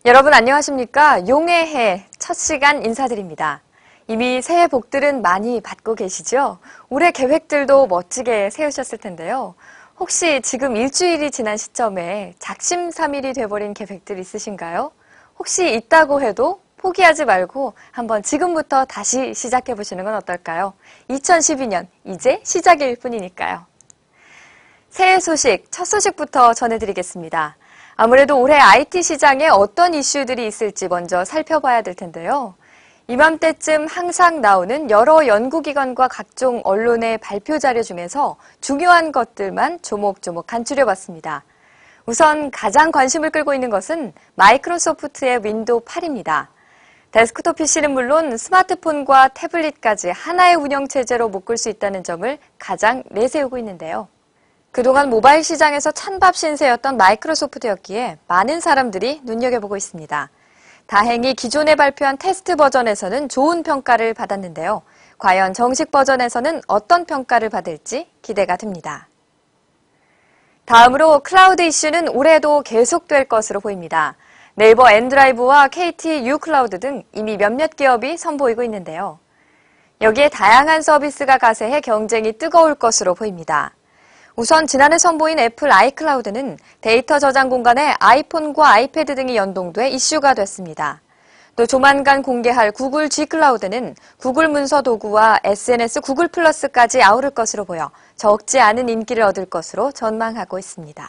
여러분 안녕하십니까? 용의 해 첫 시간 인사드립니다. 이미 새해 복들은 많이 받고 계시죠? 올해 계획들도 멋지게 세우셨을 텐데요. 혹시 지금 일주일이 지난 시점에 작심삼일이 돼버린 계획들 있으신가요? 혹시 있다고 해도 포기하지 말고 한번 지금부터 다시 시작해보시는 건 어떨까요? 2012년 이제 시작일 뿐이니까요. 새해 소식, 첫 소식부터 전해드리겠습니다. 아무래도 올해 IT 시장에 어떤 이슈들이 있을지 먼저 살펴봐야 될 텐데요. 이맘때쯤 항상 나오는 여러 연구기관과 각종 언론의 발표 자료 중에서 중요한 것들만 조목조목 간추려봤습니다. 우선 가장 관심을 끌고 있는 것은 마이크로소프트의 윈도우 8입니다. 데스크톱 PC는 물론 스마트폰과 태블릿까지 하나의 운영체제로 묶을 수 있다는 점을 가장 내세우고 있는데요. 그동안 모바일 시장에서 찬밥 신세였던 마이크로소프트였기에 많은 사람들이 눈여겨보고 있습니다. 다행히 기존에 발표한 테스트 버전에서는 좋은 평가를 받았는데요. 과연 정식 버전에서는 어떤 평가를 받을지 기대가 됩니다. 다음으로 클라우드 이슈는 올해도 계속될 것으로 보입니다. 네이버 엔드라이브와 KT U-클라우드 등 이미 몇몇 기업이 선보이고 있는데요. 여기에 다양한 서비스가 가세해 경쟁이 뜨거울 것으로 보입니다. 우선 지난해 선보인 애플 아이클라우드는 데이터 저장 공간에 아이폰과 아이패드 등이 연동돼 이슈가 됐습니다. 또 조만간 공개할 구글 G클라우드는 구글 문서 도구와 SNS 구글 플러스까지 아우를 것으로 보여 적지 않은 인기를 얻을 것으로 전망하고 있습니다.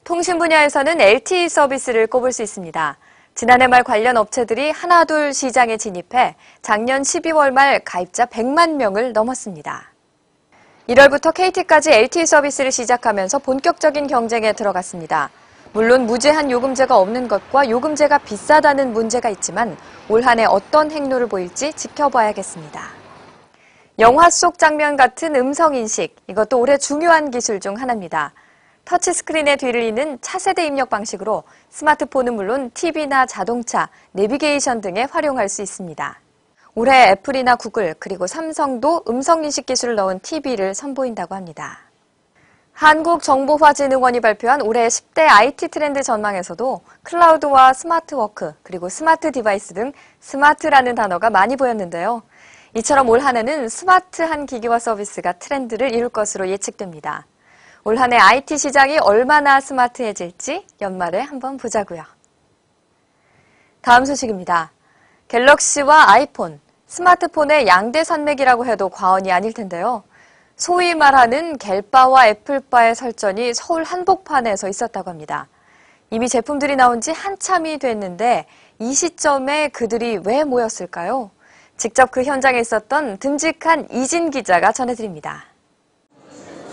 통신 분야에서는 LTE 서비스를 꼽을 수 있습니다. 지난해 말 관련 업체들이 하나둘 시장에 진입해 작년 12월 말 가입자 100만 명을 넘었습니다. 1월부터 KT까지 LTE 서비스를 시작하면서 본격적인 경쟁에 들어갔습니다. 물론 무제한 요금제가 없는 것과 요금제가 비싸다는 문제가 있지만 올 한 해 어떤 행로를 보일지 지켜봐야겠습니다. 영화 속 장면 같은 음성인식, 이것도 올해 중요한 기술 중 하나입니다. 터치스크린의 뒤를 잇는 차세대 입력 방식으로 스마트폰은 물론 TV나 자동차, 내비게이션 등에 활용할 수 있습니다. 올해 애플이나 구글 그리고 삼성도 음성인식 기술을 넣은 TV를 선보인다고 합니다. 한국정보화진흥원이 발표한 올해 10대 IT 트렌드 전망에서도 클라우드와 스마트워크 그리고 스마트 디바이스 등 스마트라는 단어가 많이 보였는데요. 이처럼 올 한 해는 스마트한 기기와 서비스가 트렌드를 이룰 것으로 예측됩니다. 올 한 해 IT 시장이 얼마나 스마트해질지 연말에 한번 보자고요. 다음 소식입니다. 갤럭시와 아이폰, 스마트폰의 양대 산맥이라고 해도 과언이 아닐 텐데요. 소위 말하는 갤바와 애플바의 설전이 서울 한복판에서 있었다고 합니다. 이미 제품들이 나온 지 한참이 됐는데 이 시점에 그들이 왜 모였을까요? 직접 그 현장에 있었던 듬직한 이진 기자가 전해드립니다.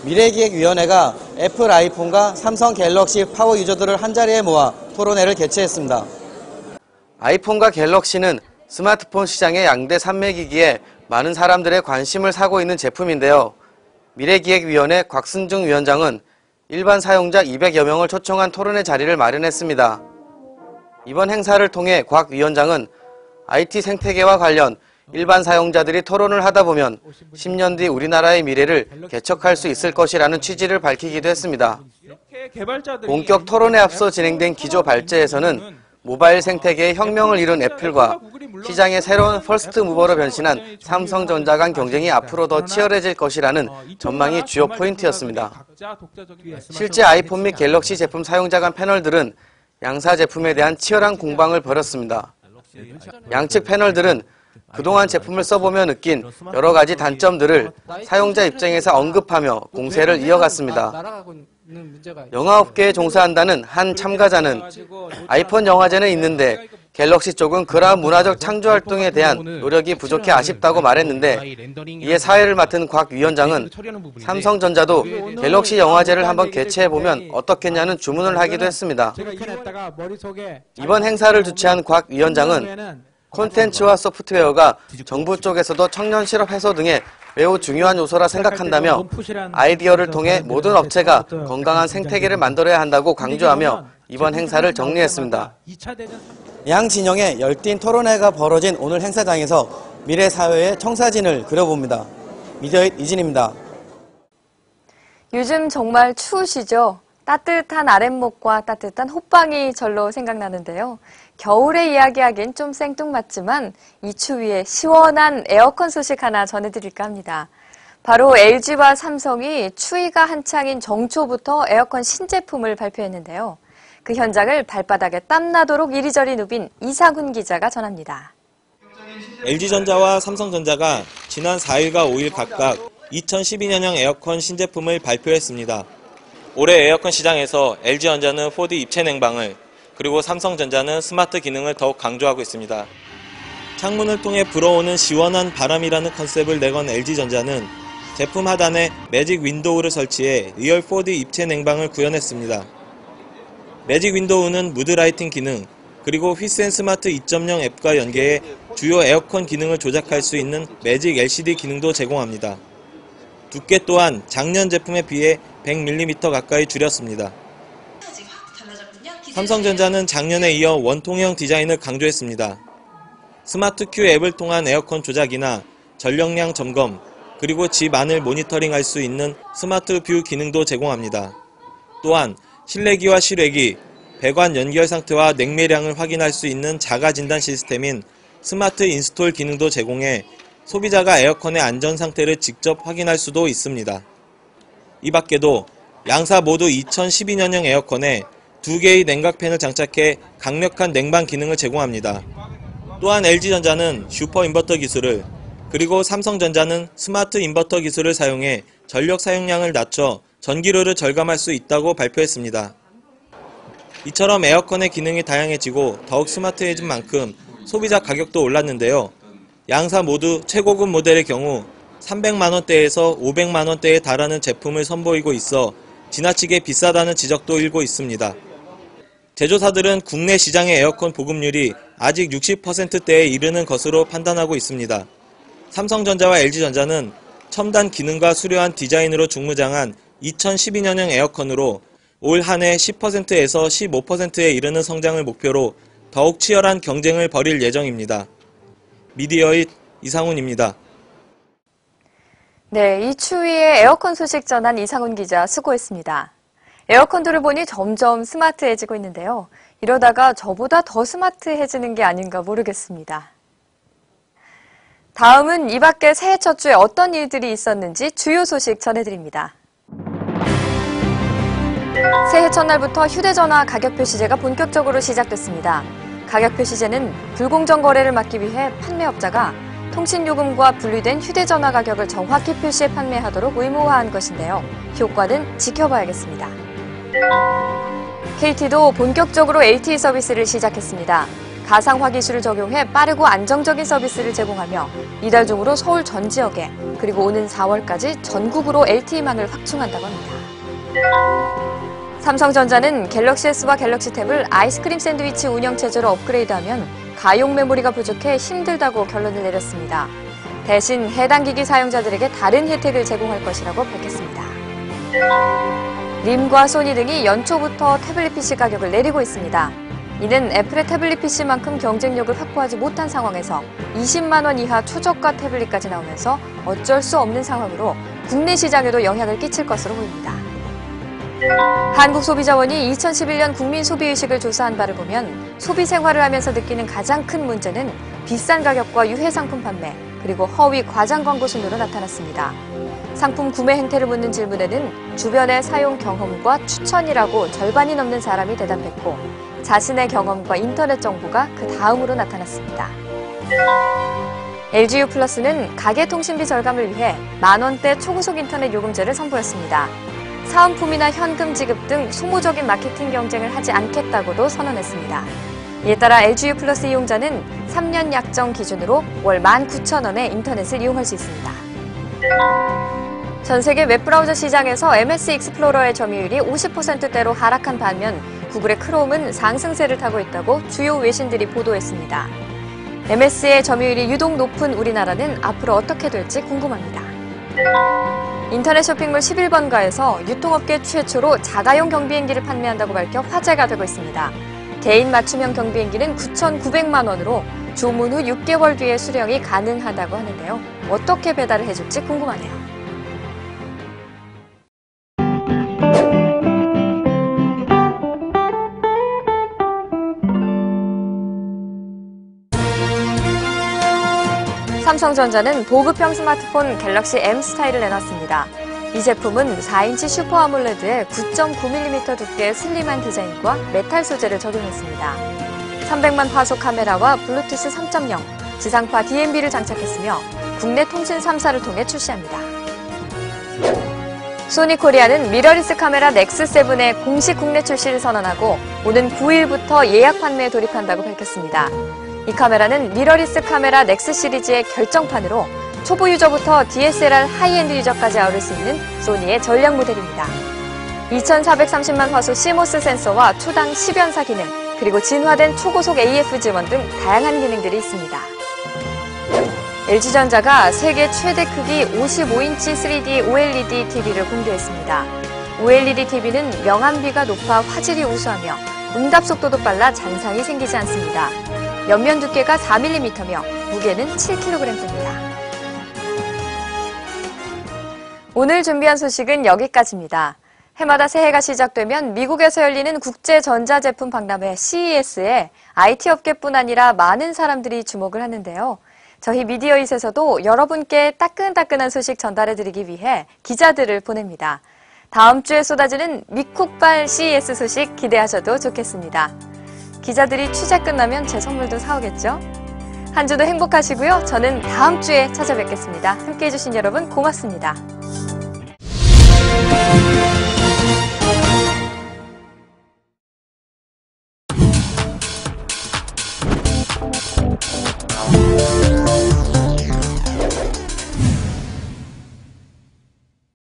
미래기획위원회가 애플 아이폰과 삼성 갤럭시 파워 유저들을 한자리에 모아 토론회를 개최했습니다. 아이폰과 갤럭시는 스마트폰 시장의 양대 산맥이기에 많은 사람들의 관심을 사고 있는 제품인데요. 미래기획위원회 곽순중 위원장은 일반 사용자 200여 명을 초청한 토론회 자리를 마련했습니다. 이번 행사를 통해 곽 위원장은 IT 생태계와 관련 일반 사용자들이 토론을 하다 보면 10년 뒤 우리나라의 미래를 개척할 수 있을 것이라는 취지를 밝히기도 했습니다. 본격 토론에 앞서 진행된 기조 발제에서는 모바일 생태계의 혁명을 이룬 애플과 시장의 새로운 퍼스트 무버로 변신한 삼성전자 간 경쟁이 앞으로 더 치열해질 것이라는 전망이 주요 포인트였습니다. 실제 아이폰 및 갤럭시 제품 사용자 간 패널들은 양사 제품에 대한 치열한 공방을 벌였습니다. 양측 패널들은 그동안 제품을 써보며 느낀 여러 가지 단점들을 사용자 입장에서 언급하며 공세를 이어갔습니다. 영화업계에 종사한다는 한 참가자는 아이폰 영화제는 있는데 갤럭시 쪽은 그러한 문화적 창조활동에 대한 노력이 부족해 아쉽다고 말했는데 이에 사회를 맡은 곽 위원장은 삼성전자도 갤럭시 영화제를 한번 개최해보면 어떻겠냐는 주문을 하기도 했습니다. 이번 행사를 주최한 곽 위원장은 콘텐츠와 소프트웨어가 정부 쪽에서도 청년 실업 해소 등의 매우 중요한 요소라 생각한다며 아이디어를 통해 모든 업체가 건강한 생태계를 만들어야 한다고 강조하며 이번 행사를 정리했습니다. 양 진영의 열띤 토론회가 벌어진 오늘 행사장에서 미래 사회의 청사진을 그려봅니다. 미디어잇 이진입니다. 요즘 정말 추우시죠? 따뜻한 아랫목과 따뜻한 호빵이 절로 생각나는데요. 겨울에 이야기하기엔 좀 생뚱맞지만 이 추위에 시원한 에어컨 소식 하나 전해드릴까 합니다. 바로 LG와 삼성이 추위가 한창인 정초부터 에어컨 신제품을 발표했는데요. 그 현장을 발바닥에 땀나도록 이리저리 누빈 이상훈 기자가 전합니다. LG전자와 삼성전자가 지난 4일과 5일 각각 2012년형 에어컨 신제품을 발표했습니다. 올해 에어컨 시장에서 LG전자는 4D 입체 냉방을, 그리고 삼성전자는 스마트 기능을 더욱 강조하고 있습니다. 창문을 통해 불어오는 시원한 바람이라는 컨셉을 내건 LG전자는 제품 하단에 매직 윈도우를 설치해 리얼 4D 입체 냉방을 구현했습니다. 매직 윈도우는 무드 라이팅 기능, 그리고 휘센 스마트 2.0 앱과 연계해 주요 에어컨 기능을 조작할 수 있는 매직 LCD 기능도 제공합니다. 두께 또한 작년 제품에 비해 100mm 가까이 줄였습니다. 삼성전자는 작년에 이어 원통형 디자인을 강조했습니다. 스마트 큐 앱을 통한 에어컨 조작이나 전력량 점검, 그리고 집 안을 모니터링할 수 있는 스마트 뷰 기능도 제공합니다. 또한 실내기와 실외기, 배관 연결 상태와 냉매량을 확인할 수 있는 자가 진단 시스템인 스마트 인스톨 기능도 제공해 소비자가 에어컨의 안전 상태를 직접 확인할 수도 있습니다. 이 밖에도 양사 모두 2012년형 에어컨에 2개의 냉각팬을 장착해 강력한 냉방 기능을 제공합니다. 또한 LG전자는 슈퍼 인버터 기술을, 그리고 삼성전자는 스마트 인버터 기술을 사용해 전력 사용량을 낮춰 전기료를 절감할 수 있다고 발표했습니다. 이처럼 에어컨의 기능이 다양해지고 더욱 스마트해진 만큼 소비자 가격도 올랐는데요. 양사 모두 최고급 모델의 경우 300만원대에서 500만원대에 달하는 제품을 선보이고 있어 지나치게 비싸다는 지적도 일고 있습니다. 제조사들은 국내 시장의 에어컨 보급률이 아직 60%대에 이르는 것으로 판단하고 있습니다. 삼성전자와 LG전자는 첨단 기능과 수려한 디자인으로 중무장한 2012년형 에어컨으로 올 한 해 10%에서 15%에 이르는 성장을 목표로 더욱 치열한 경쟁을 벌일 예정입니다. 미디어잇 이상훈입니다. 네, 이 추위에 에어컨 소식 전한 이상훈 기자 수고했습니다. 에어컨들을 보니 점점 스마트해지고 있는데요. 이러다가 저보다 더 스마트해지는 게 아닌가 모르겠습니다. 다음은 이 밖에 새해 첫 주에 어떤 일들이 있었는지 주요 소식 전해드립니다. 새해 첫날부터 휴대전화 가격 표시제가 본격적으로 시작됐습니다. 가격 표시제는 불공정 거래를 막기 위해 판매업자가 통신요금과 분리된 휴대전화 가격을 정확히 표시해 판매하도록 의무화한 것인데요. 효과는 지켜봐야겠습니다. KT도 본격적으로 LTE 서비스를 시작했습니다. 가상화 기술을 적용해 빠르고 안정적인 서비스를 제공하며 이달 중으로 서울 전 지역에, 그리고 오는 4월까지 전국으로 LTE망을 확충한다고 합니다. 삼성전자는 갤럭시 S와 갤럭시 탭을 아이스크림 샌드위치 운영체제로 업그레이드하면 가용 메모리가 부족해 힘들다고 결론을 내렸습니다. 대신 해당 기기 사용자들에게 다른 혜택을 제공할 것이라고 밝혔습니다. 림과 소니 등이 연초부터 태블릿 PC 가격을 내리고 있습니다. 이는 애플의 태블릿 PC만큼 경쟁력을 확보하지 못한 상황에서 20만 원 이하 초저가 태블릿까지 나오면서 어쩔 수 없는 상황으로 국내 시장에도 영향을 끼칠 것으로 보입니다. 한국소비자원이 2011년 국민 소비의식을 조사한 바를 보면 소비 생활을 하면서 느끼는 가장 큰 문제는 비싼 가격과 유해 상품 판매, 그리고 허위 과장 광고 순으로 나타났습니다. 상품 구매 행태를 묻는 질문에는 주변의 사용 경험과 추천이라고 절반이 넘는 사람이 대답했고, 자신의 경험과 인터넷 정보가 그 다음으로 나타났습니다. LGU 플러스는 가계통신비 절감을 위해 만원대 초고속 인터넷 요금제를 선보였습니다. 사은품이나 현금 지급 등 소모적인 마케팅 경쟁을 하지 않겠다고도 선언했습니다. 이에 따라 LGU 플러스 이용자는 3년 약정 기준으로 월 19,000원에 인터넷을 이용할 수 있습니다. 전 세계 웹브라우저 시장에서 MS 익스플로러의 점유율이 50%대로 하락한 반면 구글의 크롬은 상승세를 타고 있다고 주요 외신들이 보도했습니다. MS의 점유율이 유독 높은 우리나라는 앞으로 어떻게 될지 궁금합니다. 인터넷 쇼핑몰 11번가에서 유통업계 최초로 자가용 경비행기를 판매한다고 밝혀 화제가 되고 있습니다. 개인 맞춤형 경비행기는 9,900만 원으로 주문 후 6개월 뒤에 수령이 가능하다고 하는데요. 어떻게 배달을 해줄지 궁금하네요. 삼성전자는 보급형 스마트폰 갤럭시 M 스타일을 내놨습니다. 이 제품은 4인치 슈퍼 아몰레드에 9.9mm 두께의 슬림한 디자인과 메탈 소재를 적용했습니다. 300만 화소 카메라와 블루투스 3.0, 지상파 DMB를 장착했으며 국내 통신 3사를 통해 출시합니다. 소니코리아는 미러리스 카메라 넥스7의 공식 국내 출시를 선언하고 오는 9일부터 예약 판매에 돌입한다고 밝혔습니다. 이 카메라는 미러리스 카메라 넥스 시리즈의 결정판으로 초보 유저부터 DSLR 하이엔드 유저까지 아우를 수 있는 소니의 전략 모델입니다. 2430만 화소 CMOS 센서와 초당 10연사 기능, 그리고 진화된 초고속 AF 지원 등 다양한 기능들이 있습니다. LG전자가 세계 최대 크기 55인치 3D OLED TV를 공개했습니다. OLED TV는 명암비가 높아 화질이 우수하며 응답 속도도 빨라 잔상이 생기지 않습니다. 옆면 두께가 4mm며 무게는 7kg입니다. 오늘 준비한 소식은 여기까지입니다. 해마다 새해가 시작되면 미국에서 열리는 국제전자제품 박람회 CES에 IT 업계뿐 아니라 많은 사람들이 주목을 하는데요. 저희 미디어잇에서도 여러분께 따끈따끈한 소식 전달해드리기 위해 기자들을 보냅니다. 다음 주에 쏟아지는 미쿡발 CES 소식 기대하셔도 좋겠습니다. 기자들이 취재 끝나면 제 선물도 사오겠죠? 한 주도 행복하시고요. 저는 다음 주에 찾아뵙겠습니다. 함께해 주신 여러분 고맙습니다.